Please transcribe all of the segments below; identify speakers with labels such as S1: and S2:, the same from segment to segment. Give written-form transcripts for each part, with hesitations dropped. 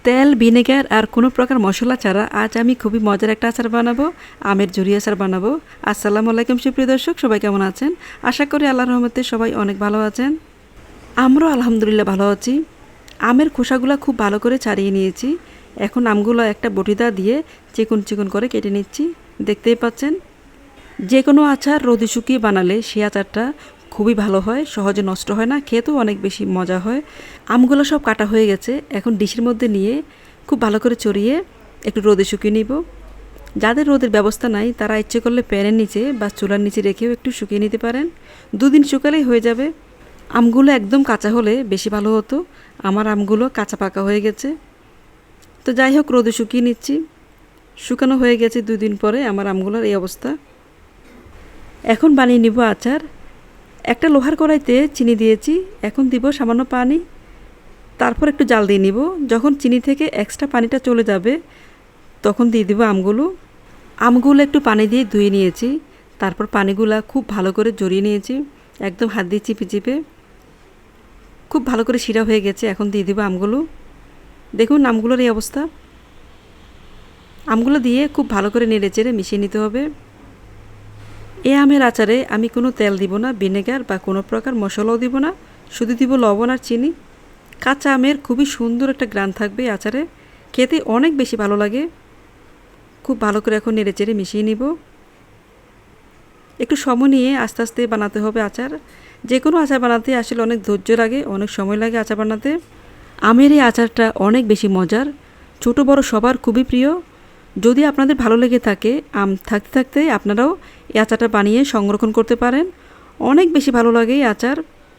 S1: তেল, ভিনেগার আর কোনো প্রকার মশলা ছাড়া আজ আমি খুবই মজার একটা আচার বানাবো, আমের ঝুরি আচার বানাবো। আসসালামু আলাইকুম সুপ্রিয় দর্শক, সবাই কেমন আছেন? আশা করি আল্লাহর রহমতে সবাই অনেক ভালো আছেন। আমরাও আলহামদুলিল্লাহ ভালো আছি। আমের খোসাগুলো খুব ভালো করে ছাড়িয়ে নিয়েছি। এখন আমগুলো একটা বটিদা দিয়ে চিকন চিকন করে কেটে নিচ্ছি। দেখতেই পাচ্ছেন, যে কোনো আচার রোদে শুকিয়ে বানালে সেই আচারটা খুবই ভালো হয়, সহজে নষ্ট হয় না, খেতেও অনেক বেশি মজা হয়। আমগুলো সব কাটা হয়ে গেছে। এখন ডিশের মধ্যে নিয়ে খুব ভালো করে চড়িয়ে একটু রোদে শুকিয়ে নিব। যাদের রোদের ব্যবস্থা নাই তারা ইচ্ছে করলে প্যানের নিচে বা চুলার নিচে রেখেও একটু শুকিয়ে নিতে পারেন। 2 দিন শুকালেই হয়ে যাবে। আমগুলো একদম কাঁচা হলে বেশি ভালো হতো। আমার আমগুলো কাঁচা পাকা হয়ে গেছে। তো যাই হোক, রোদে শুকিয়ে নিচ্ছি। শুকানো হয়ে গেছে 2 দিন পরে আমার আমগুলোর এই অবস্থা। এখন বানিয়ে নিব আচার। একটা লোহার কড়াইতে চিনি দিয়েছি। এখন দিব সামান্য পানি, তারপর একটু জাল দিয়ে নিব। যখন চিনি থেকে এক্সট্রা পানিটা চলে যাবে তখন দিয়ে দিব আমগুলো একটু পানি দিয়ে ধুয়ে নিয়েছি। তারপর পানিগুলা খুব ভালো করে জড়িয়ে নিয়েছি, একদম হাত দিয়ে চিপে চিপে খুব ভালো করে শিরা হয়ে গেছে। এখন দিয়ে দিব আমগুলো। দেখুন আমগুলোর এই অবস্থা। আমগুলো দিয়ে খুব ভালো করে নেড়ে চেড়ে মিশিয়ে নিতে হবে। এই আমের আচারে আমি কোনো তেল দিব না, ভিনেগার বা কোনো প্রকার মশলাও দিব না, শুধু দিব লবণ আর চিনি। কাঁচা আমের খুবই সুন্দর একটা গ্রান থাকবে আচারে, খেতে অনেক বেশি ভালো লাগে। খুব ভালো করে এখন নেড়ে চেড়ে মিশিয়ে নিব। একটু সময় নিয়ে আস্তে আস্তে বানাতে হবে আচার। যে কোনো আচার বানাতে আসলে অনেক ধৈর্য লাগে, অনেক সময় লাগে আচার বানাতে। আমের এই আচারটা অনেক বেশি মজার, ছোট বড় সবার খুবই প্রিয়। যদি আপনাদের ভালো লেগে থাকে, আম থাকতে থাকতে আপনারাও এই আচারটা বানিয়ে সংরক্ষণ করতে পারেন। অনেক বেশি ভালো লাগে এই আচার।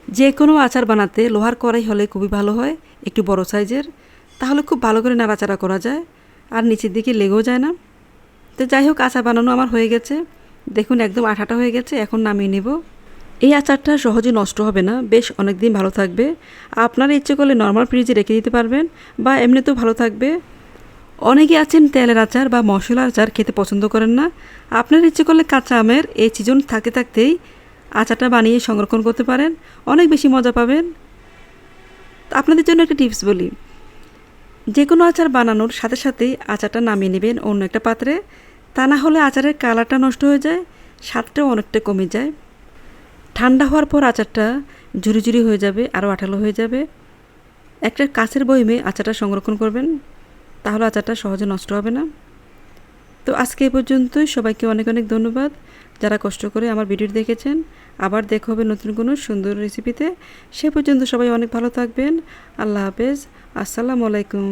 S1: যে কোনো আচার বানাতে লোহার কড়াই হলে খুবই ভালো হয়, একটু বড় সাইজের, তাহলে খুব ভালো করে নাড়াচাড়া করা যায় আর নিচের দিকে লেগেও যায় না। তো যাই হোক, আচার বানানো আমার হয়ে গেছে। দেখুন একদম আঠাটা হয়ে গেছে। এখন নামিয়ে নেব। এই আচারটা সহজে নষ্ট হবে না, বেশ অনেক দিন ভালো থাকবে। আপনারা ইচ্ছে করলে নর্মাল ফ্রিজে রেখে দিতে পারবেন বা এমনিতেও ভালো থাকবে। অনেকে আছেন তেলের আচার বা মশলার আচার খেতে পছন্দ করেন না। আপনার ইচ্ছে করলে কাঁচা আমের এই সিজন থাকতে থাকতেই আচারটা বানিয়ে সংরক্ষণ করতে পারেন, অনেক বেশি মজা পাবেন। আপনাদের জন্য একটা টিপস বলি, যে কোনো আচার বানানোর সাথে সাথেই আচারটা নামিয়ে নেবেন অন্য একটা পাত্রে। তা না হলে আচারের কালারটা নষ্ট হয়ে যায়, স্বাদটাও অনেকটা কমে যায়। ঠান্ডা হওয়ার পর আচারটা ঝুরি ঝুরি হয়ে যাবে, আরও আঠালো হয়ে যাবে। একটা কাঁচের বয়মে আচারটা সংরক্ষণ করবেন, তাহলে আচারটা সহজে নষ্ট হবে না। তো আজকে এ পর্যন্তই। সবাইকে অনেক অনেক ধন্যবাদ যারা কষ্ট করে আমার ভিডিও দেখেছেন। আবার দেখা হবে নতুন কোনো সুন্দর রেসিপিতে। সে পর্যন্ত সবাই অনেক ভালো থাকবেন। আল্লাহ হাফেজ। আসসালামু আলাইকুম।